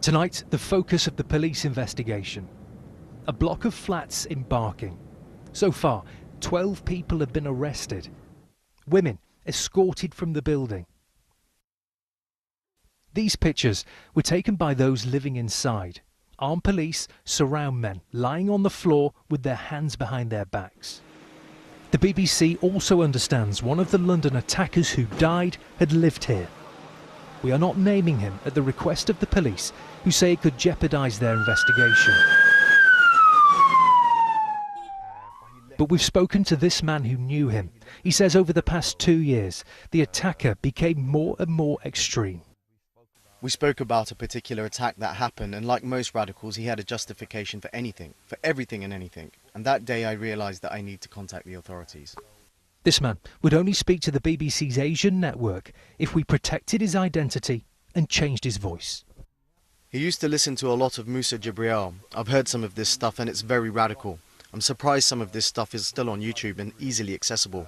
Tonight, the focus of the police investigation. A block of flats in Barking. So far, 12 people have been arrested. Women escorted from the building. These pictures were taken by those living inside. Armed police surround men lying on the floor with their hands behind their backs. The BBC also understands one of the London attackers who died had lived here. We are not naming him at the request of the police, who say it could jeopardise their investigation. But we've spoken to this man who knew him. He says over the past 2 years, the attacker became more and more extreme. We spoke about a particular attack that happened, and like most radicals, he had a justification for anything, for everything and anything. And that day I realised that I need to contact the authorities. This man would only speak to the BBC's Asian network if we protected his identity and changed his voice. He used to listen to a lot of Musa Jibril. I've heard some of this stuff and it's very radical. I'm surprised some of this stuff is still on YouTube and easily accessible.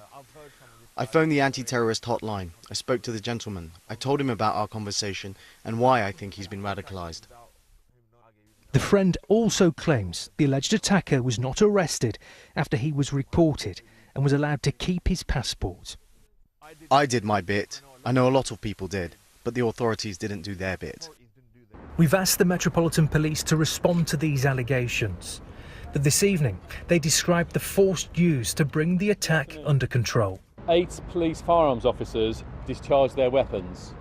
I phoned the anti-terrorist hotline. I spoke to the gentleman. I told him about our conversation and why I think he's been radicalised. The friend also claims the alleged attacker was not arrested after he was reported and was allowed to keep his passport. I did my bit. I know a lot of people did, but the authorities didn't do their bit. We've asked the Metropolitan Police to respond to these allegations, but this evening they described the force used to bring the attack under control. 8 police firearms officers discharged their weapons.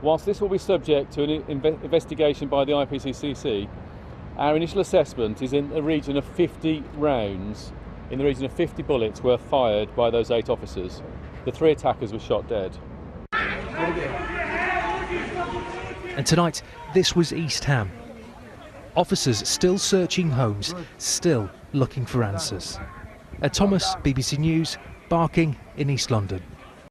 Whilst this will be subject to an investigation by the IPCC, our initial assessment is in the region of 50 rounds, in the region of 50 bullets were fired by those 8 officers. The 3 attackers were shot dead. And tonight, this was East Ham. Officers still searching homes, still looking for answers. Thomas, BBC News, Barking in East London.